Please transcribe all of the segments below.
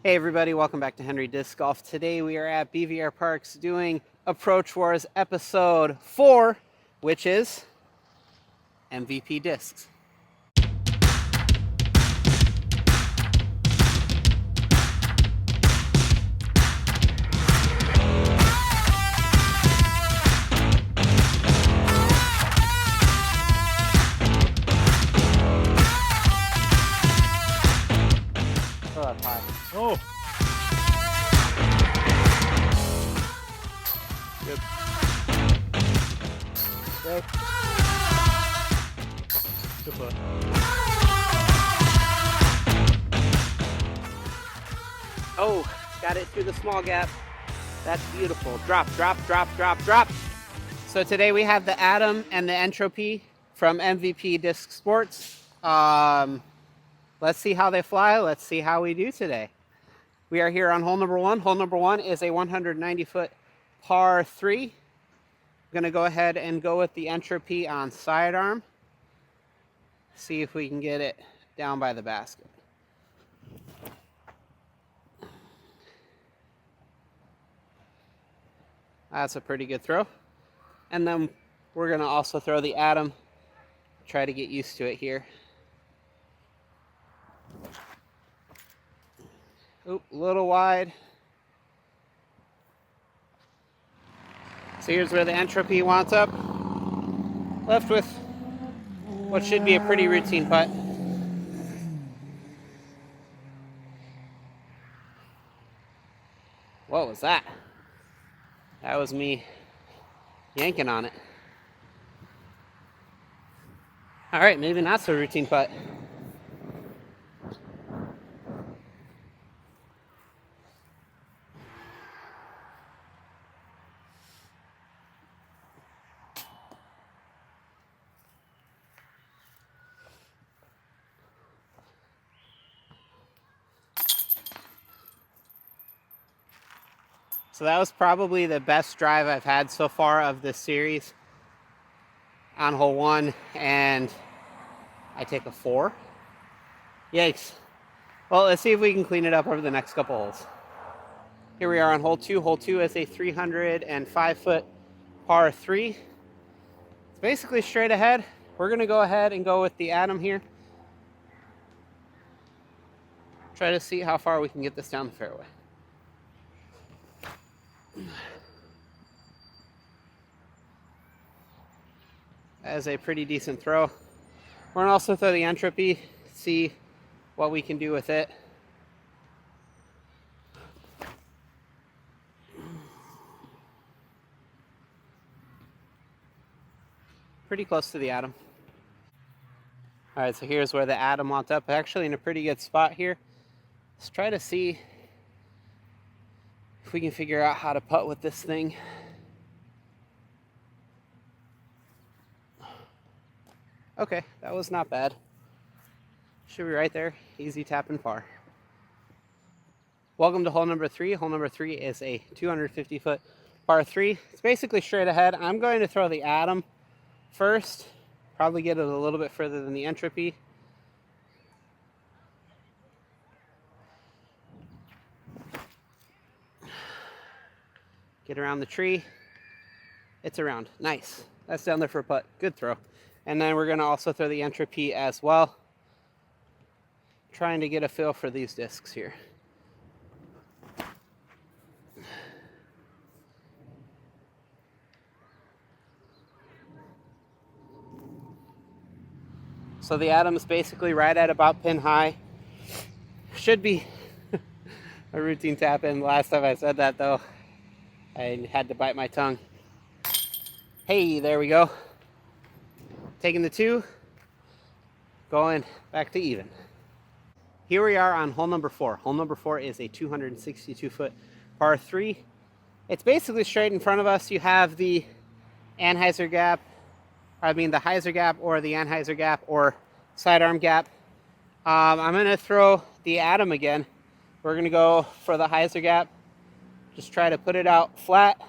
Hey everybody, welcome back to Henry Disc Golf. Today we are at BVR Parks doing Approach Wars episode 4, which is MVP discs. Oh, that's high. Oh, Good. Good. good putt. Oh, got it through the small gap. That's beautiful. Drop, drop, drop, drop, drop. So today we have the Atom and the Entropy from MVP Disc Sports. Let's see how they fly. Let's see how we do today. We are here on hole number 1. Hole number 1 is a 190-foot par 3. I'm going to go ahead and go with the Entropy on sidearm. See if we can get it down by the basket. That's a pretty good throw. And then we're going to also throw the Atom. Try to get used to it here. Oop, a little wide. So here's where the Entropy wants up. Left with what should be a pretty routine putt. What was that? That was me yanking on it. All right, maybe not so routine putt. So that was probably the best drive I've had so far of this series on hole 1, and I take a 4. Yikes. Well, let's see if we can clean it up over the next couple holes. Here we are on hole 2. Hole 2 is a 305-foot par 3. It's basically straight ahead. We're going to go ahead and go with the Atom here. Try to see how far we can get this down the fairway. That is a pretty decent throw. We're gonna also throw the Entropy, see what we can do with it. Pretty close to the Atom. All right, so here's where the Atom wants up. Actually in a pretty good spot here. Let's try to see if we can figure out how to putt with this thing. Okay, that was not bad. Should be right there. Easy tap and par. Welcome to hole number 3. Hole number 3 is a 250-foot par 3. It's basically straight ahead. I'm going to throw the Atom first. Probably get it a little bit further than the Entropy. Get around the tree. It's around. Nice. That's down there for a putt. Good throw. And then we're going to also throw the Entropy as well. Trying to get a feel for these discs here. So the Atom is basically right at about pin high. Should be a routine tap in. Last time I said that though, I had to bite my tongue. Hey, there we go. Taking the 2, going back to even. Here we are on hole number 4. Hole number 4 is a 262-foot par 3. It's basically straight in front of us. You have the Heiser gap or the Heiser gap or sidearm gap. I'm going to throw the Atom again. We're going to go for the Heiser gap. Just try to put it out flat.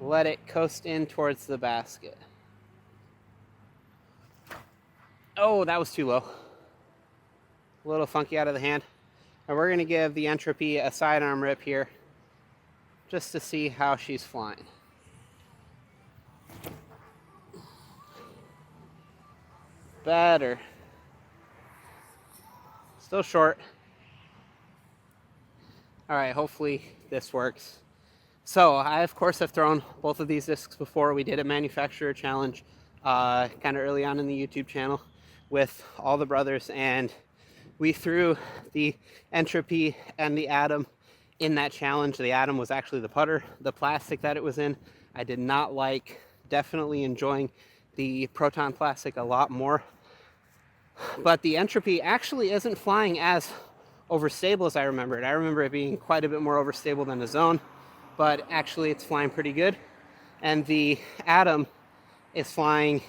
Let it coast in towards the basket. Oh, that was too low. A little funky out of the hand. And we're going to give the entropy a sidearm rip here just to see how she's flying. Better. Still short. All right, hopefully this works. So I, of course, have thrown both of these discs before. We did a manufacturer challenge kind of early on in the YouTube channel with all the brothers, and we threw the entropy and the atom in that challenge. The atom was actually the putter, the plastic that it was in. I did not like, definitely enjoying the proton plastic a lot more. But the entropy actually isn't flying as overstable as I remember it. I remember it being quite a bit more overstable than the zone, but actually it's flying pretty good. And the atom is flying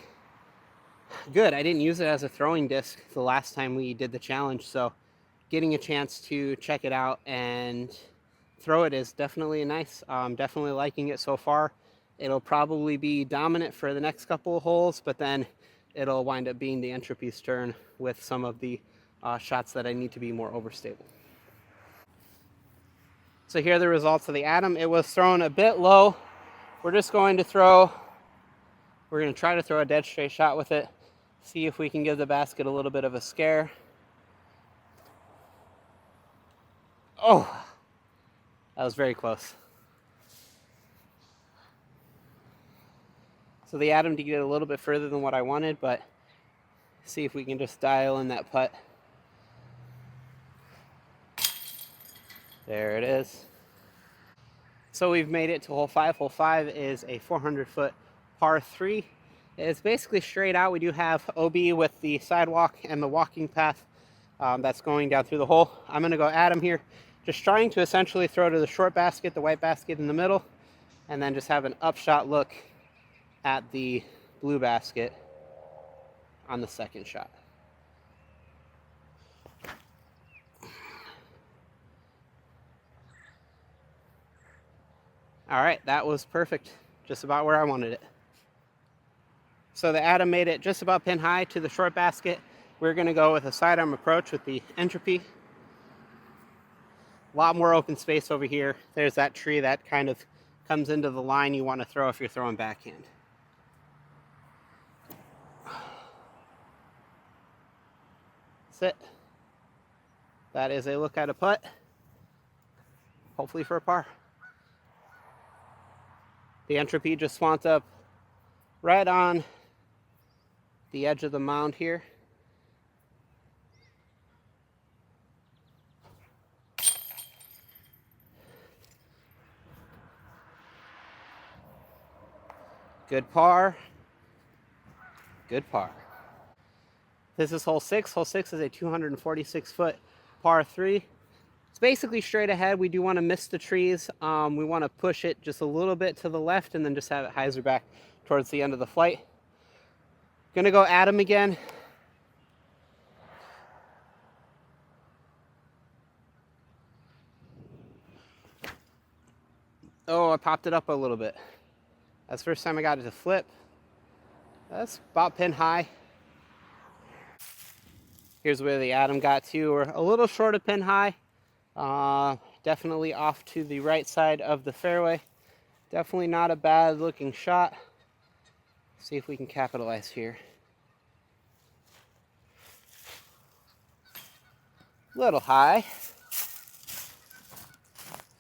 good. I didn't use it as a throwing disc the last time we did the challenge, so getting a chance to check it out and throw it is definitely nice. I'm definitely liking it so far. It'll probably be dominant for the next couple of holes, but then it'll wind up being the entropy's turn with some of the shots that I need to be more overstable. So here are the results of the atom. It was thrown a bit low. We're going to try to throw a dead straight shot with it, see if we can give the basket a little bit of a scare. Oh, that was very close. So the atom did get a little bit further than what I wanted, but see if we can just dial in that putt. There it is. So we've made it to hole 5. Hole 5 is a 400-foot par 3. It's basically straight out. We do have OB with the sidewalk and the walking path that's going down through the hole. I'm going to go Atom here, just trying to essentially throw to the short basket, the white basket in the middle, and then just have an upshot look at the blue basket on the second shot. All right, that was perfect, just about where I wanted it. So the atom made it just about pin high to the short basket. We're going to go with a sidearm approach with the entropy. A lot more open space over here. There's that tree that kind of comes into the line you want to throw if you're throwing backhand. Sit. That is a look at a putt. Hopefully for a par. The entropy just swants up right on the edge of the mound here. Good par. Good par. This is hole 6. Hole 6 is a 246-foot par 3. It's basically straight ahead. We do want to miss the trees. We want to push it just a little bit to the left and then just have it hyzer back towards the end of the flight. Gonna go Atom again. Oh, I popped it up a little bit. That's the first time I got it to flip. That's about pin high. Here's where the Atom got to. We're a little short of pin high. Definitely off to the right side of the fairway. Definitely not a bad looking shot. See if we can capitalize here. Little high.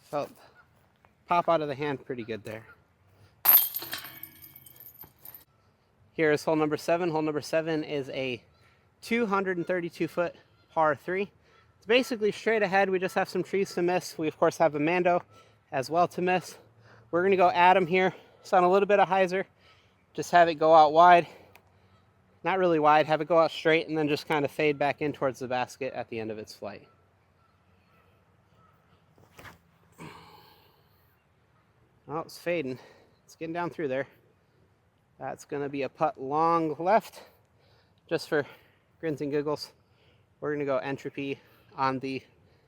Felt pop out of the hand pretty good there. Here is hole number 7. Hole number 7 is a 232-foot par 3. It's basically straight ahead. We just have some trees to miss. We, of course, have a Mando as well to miss. We're going to go Atom here. Just on a little bit of hyzer. Just have it go out wide. Not really wide. Have it go out straight and then just kind of fade back in towards the basket at the end of its flight. Oh, it's fading. It's getting down through there. That's going to be a putt long left. Just for grins and giggles, we're going to go entropy on the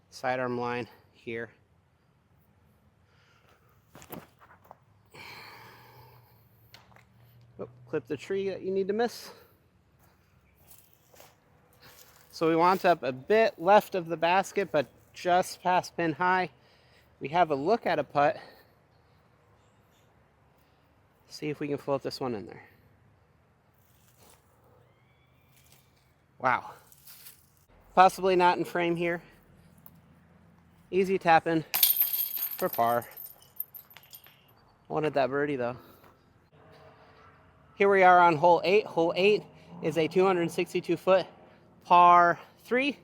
sidearm line here. Oh, clip the tree that you need to miss. So we want up a bit left of the basket, but just past pin high. We have a look at a putt. See if we can float this one in there. Wow. Possibly not in frame here. Easy tap in for par. Wanted that birdie though. Here we are on hole 8. Hole 8 is a 262-foot par 3.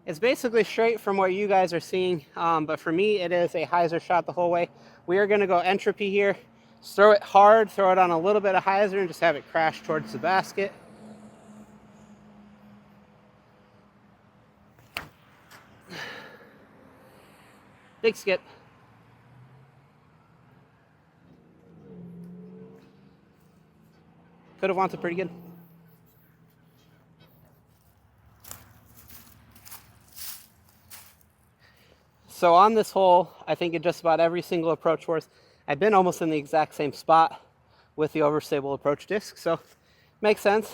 It's basically straight from what you guys are seeing, but for me it is a hyzer shot the whole way. We are going to go entropy here. Just throw it hard, throw it on a little bit of hyzer, and just have it crash towards the basket. Big skip. Could have wanted pretty good. So on this hole, I think in just about every single approach course, I've been almost in the exact same spot with the overstable approach disc. So makes sense.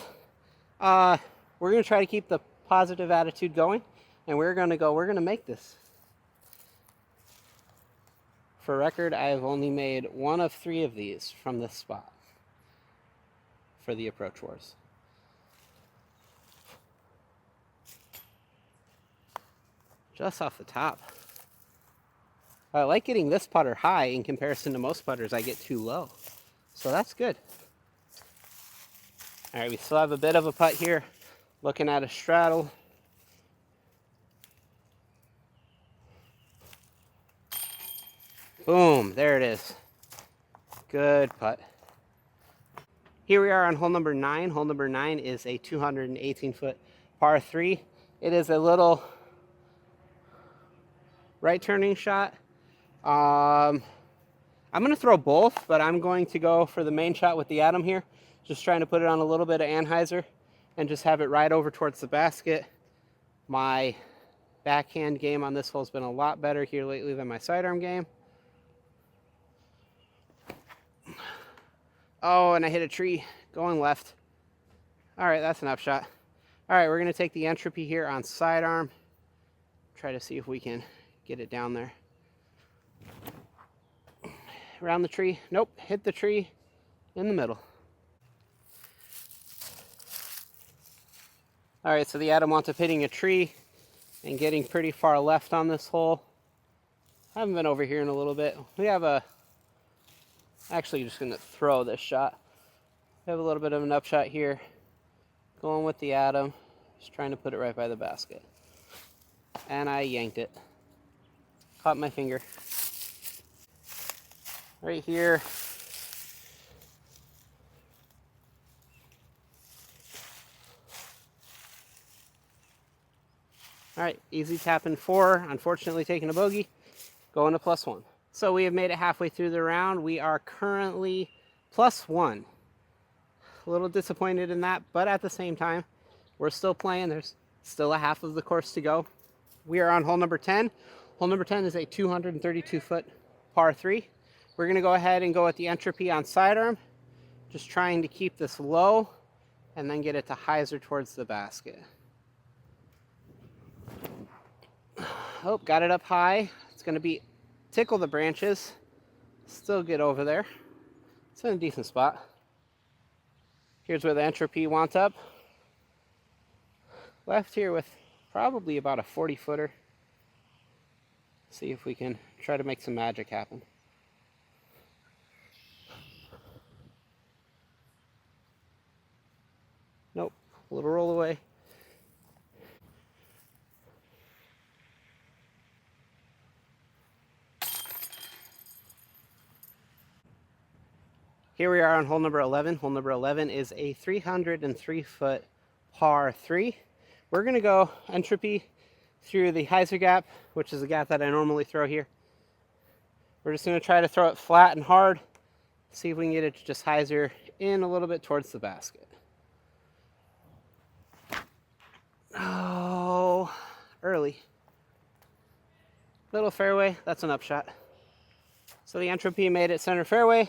We're going to try to keep the positive attitude going, and we're going to make this. For record, I have only made 1 of 3 of these from this spot for the approach wars. Just off the top. I like getting this putter high in comparison to most putters I get too low. So that's good. All right, we still have a bit of a putt here. Looking at a straddle. Boom, there it is. Good putt. Here we are on hole number 9. Hole number 9 is a 218-foot par 3. It is a little right turning shot. I'm going to throw both, but I'm going to go for the main shot with the atom here. Just trying to put it on a little bit of anhyzer and just have it right over towards the basket. My backhand game on this hole has been a lot better here lately than my sidearm game. Oh, and I hit a tree going left. All right, that's an upshot. All right, we're going to take the entropy here on sidearm. Try to see if we can get it down there. Around the tree. Nope, hit the tree in the middle. All right, so the atom wants up hitting a tree and getting pretty far left on this hole. I haven't been over here in a little bit. We have a... Actually, just going to throw this shot. We have a little bit of an upshot here. Going with the atom. Just trying to put it right by the basket. And I yanked it. Caught my finger. Right here. All right, easy tapping 4. Unfortunately, taking a bogey. Going to +1. So we have made it halfway through the round. We are currently +1. A little disappointed in that, but at the same time, we're still playing. There's still a half of the course to go. We are on hole number 10. Hole number 10 is a 232-foot par 3. We're going to go ahead and go with the entropy on sidearm, just trying to keep this low and then get it to hyzer towards the basket. Oh, got it up high. It's going to be tickle the branches. Still get over there. It's in a decent spot. Here's where the entropy wants up. Left here with probably about a 40-footer. See if we can try to make some magic happen. Nope, a little roll away. Here we are on hole number 11. Hole number 11 is a 303-foot par 3. We're going to go entropy through the hyzer gap, which is the gap that I normally throw here. We're just going to try to throw it flat and hard, see if we can get it to just hyzer in a little bit towards the basket. Oh, early. Little fairway, that's an upshot. So the entropy made it center fairway.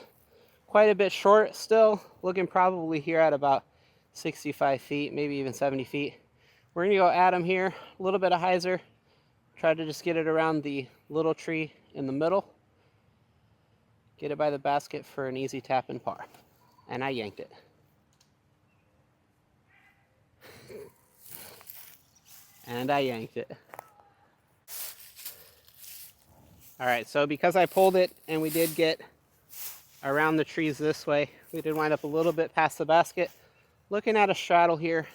Quite a bit short still, looking probably here at about 65 feet, maybe even 70 feet. We're going to go atom here, a little bit of hyzer, Try to just get it around the little tree in the middle. Get it by the basket for an easy tap and par. And I yanked it. And I yanked it. All right, so because I pulled it and we did get around the trees this way, we did wind up a little bit past the basket. Looking at a straddle here.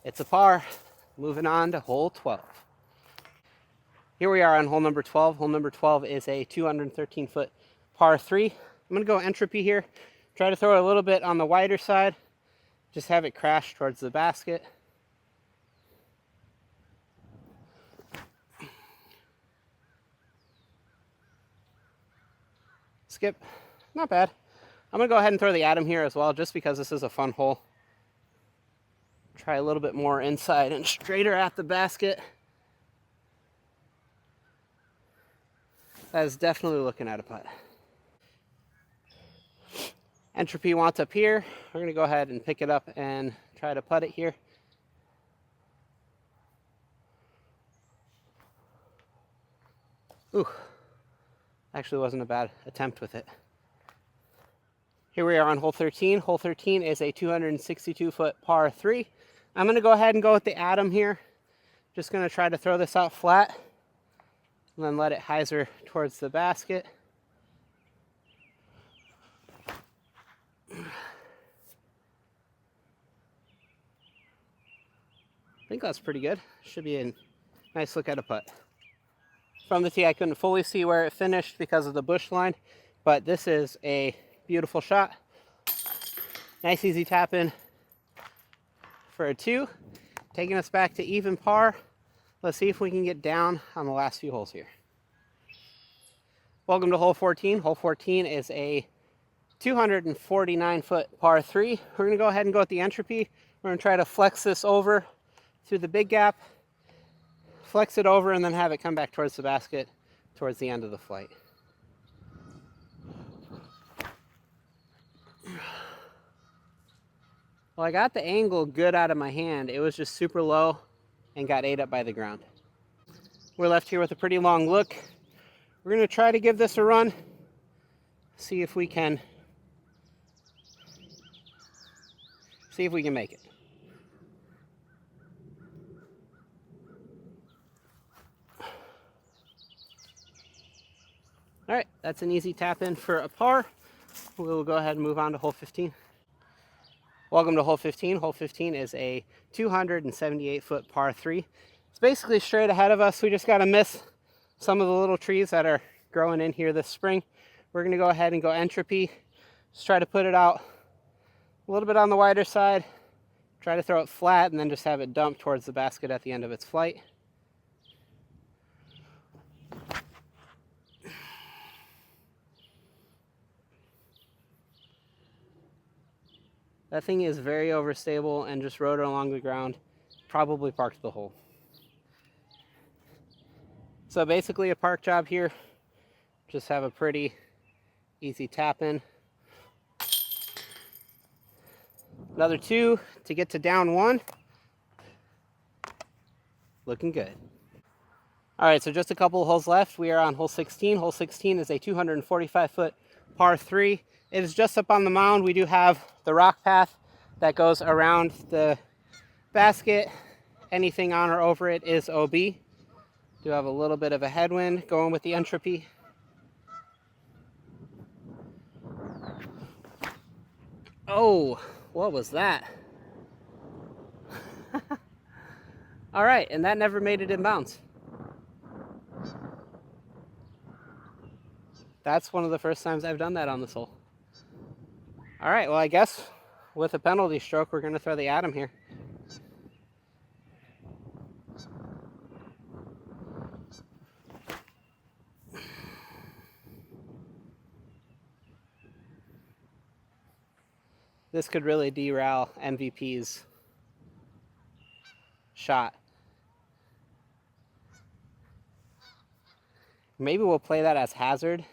It's a par. Moving on to hole 12. Here we are on hole number 12. Hole number 12 is a 213-foot par 3. I'm going to go entropy here. Try to throw it a little bit on the wider side. Just have it crash towards the basket. Skip. Not bad. I'm going to go ahead and throw the atom here as well, just because this is a fun hole. Try a little bit more inside and straighter at the basket. That is definitely looking at a putt. Entropy wants up here. We're going to go ahead and pick it up and try to putt it here. Ooh, actually wasn't a bad attempt with it. Here we are on hole 13. Hole 13 is a 262-foot par 3. I'm going to go ahead and go with the atom here. Just going to try to throw this out flat and then let it hyzer towards the basket. I think that's pretty good. Should be a nice look at a putt. From the tee, I couldn't fully see where it finished because of the bush line, but this is a beautiful shot. Nice easy tap in for a 2. Taking us back to even par. Let's see if we can get down on the last few holes here. Welcome to hole 14. Hole 14 is a 249-foot par 3. We're going to go ahead and go with the entropy. We're going to try to flex this over through the big gap, flex it over, and then have it come back towards the basket towards the end of the flight. Well, I got the angle good out of my hand. It was just super low and got ate up by the ground. We're left here with a pretty long look. We're going to try to give this a run, see if we can make it. All right, that's an easy tap in for a par. We'll go ahead and move on to hole 15. Welcome to hole 15. Hole 15 is a 278-foot par 3. It's basically straight ahead of us. We just got to miss some of the little trees that are growing in here this spring. We're going to go ahead and go entropy. Just try to put it out a little bit on the wider side. Try to throw it flat and then just have it dump towards the basket at the end of its flight. That thing is very overstable and just rode it along the ground. Probably parked the hole. So basically a park job here. Just have a pretty easy tap in. Another 2 to get to down 1. Looking good. All right, so just a couple of holes left. We are on hole 16. Hole 16 is a 245-foot par 3. It is just up on the mound. We do have the rock path that goes around the basket. Anything on or over it is OB. Do have a little bit of a headwind going with the entropy. Oh, what was that? All right, and that never made it in bounds. That's one of the first times I've done that on this hole. All right, well, I guess with a penalty stroke, we're going to throw the atom here. This could really derail MVP's shot. Maybe we'll play that as hazard.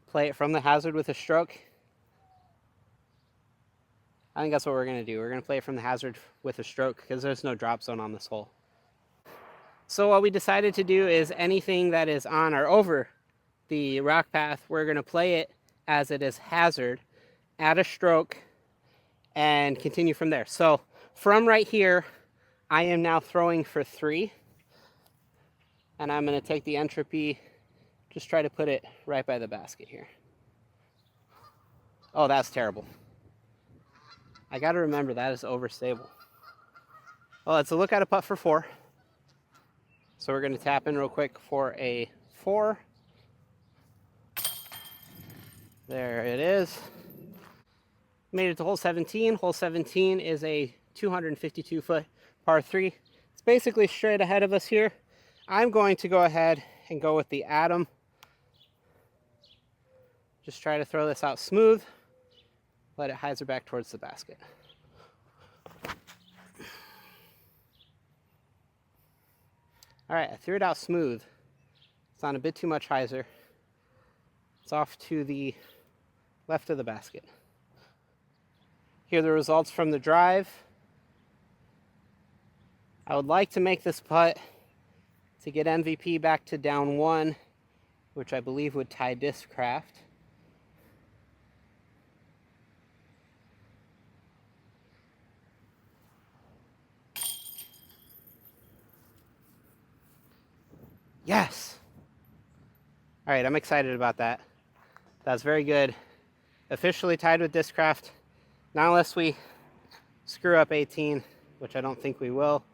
Play it from the hazard with a stroke. I think that's what we're going to do. We're going to play it from the hazard with a stroke because there's no drop zone on this hole. So what we decided to do is anything that is on or over the rock path, we're going to play it as it is hazard, add a stroke, and continue from there. So from right here, I am now throwing for 3. And I'm going to take the entropy, just try to put it right by the basket here. Oh, that's terrible. I got to remember that is overstable. Well, let's look at a putt for 4. So we're going to tap in real quick for a 4. There it is. Made it to hole 17. Hole 17 is a 252-foot par 3. It's basically straight ahead of us here. I'm going to go ahead and go with the atom. Just try to throw this out smooth. Let it hyzer back towards the basket. All right, I threw it out smooth. It's on a bit too much hyzer. It's off to the left of the basket. Here are the results from the drive. I would like to make this putt to get MVP back to down 1, which I believe would tie Discraft. Yes! All right, I'm excited about that. That's very good. Officially tied with Discraft. Not unless we screw up 18, which I don't think we will.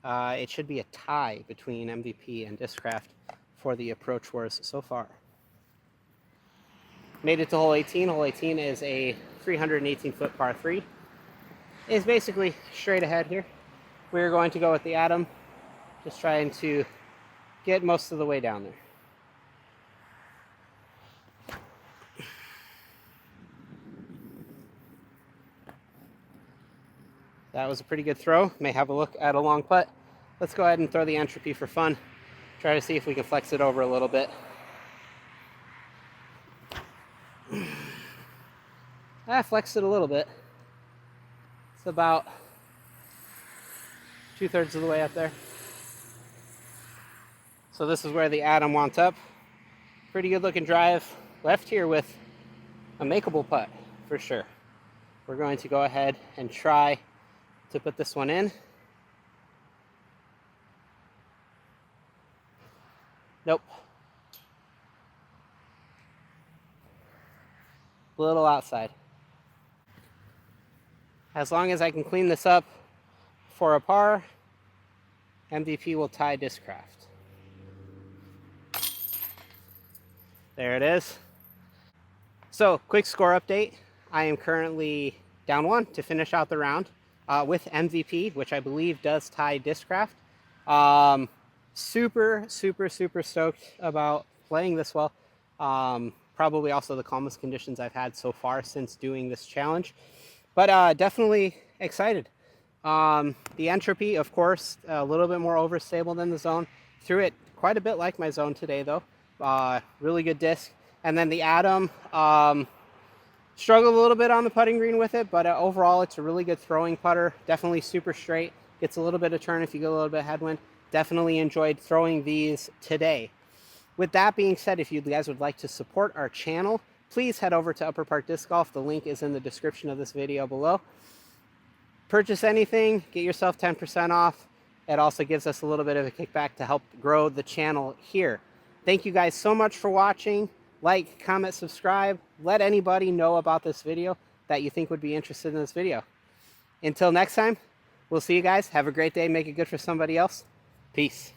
It should be a tie between MVP and Discraft for the approach wars so far. Made it to hole 18. Hole 18 is a 318-foot par 3. It's basically straight ahead here. We're going to go with the atom, just trying to get most of the way down there. That was a pretty good throw. May have a look at a long putt. Let's go ahead and throw the entropy for fun. Try to see if we can flex it over a little bit. I flexed it a little bit. It's about 2/3 of the way up there. So this is where the atom wants up. Pretty good looking drive. Left here with a makeable putt for sure. We're going to go ahead and try to put this one in. Nope. A little outside. As long as I can clean this up for a par, MVP will tie Discraft. There it is. So, quick score update. I am currently down 1 to finish out the round with MVP, which I believe does tie Discraft. Super stoked about playing this well. Probably also the calmest conditions I've had so far since doing this challenge. But definitely excited. The entropy, of course, a little bit more overstable than the zone. Threw it quite a bit like my zone today, though. Really good disc. And then the atom, struggled a little bit on the putting green with it, but overall it's a really good throwing putter. Definitely super straight. Gets a little bit of turn if you get a little bit of headwind. Definitely enjoyed throwing these today. With that being said, if you guys would like to support our channel, please head over to Upper Park Disc Golf. The link is in the description of this video below. Purchase anything, get yourself 10% off. It also gives us a little bit of a kickback to help grow the channel here. Thank you guys so much for watching. Like, comment, subscribe. Let anybody know about this video that you think would be interested in this video. Until next time, we'll see you guys. Have a great day. Make it good for somebody else. Peace.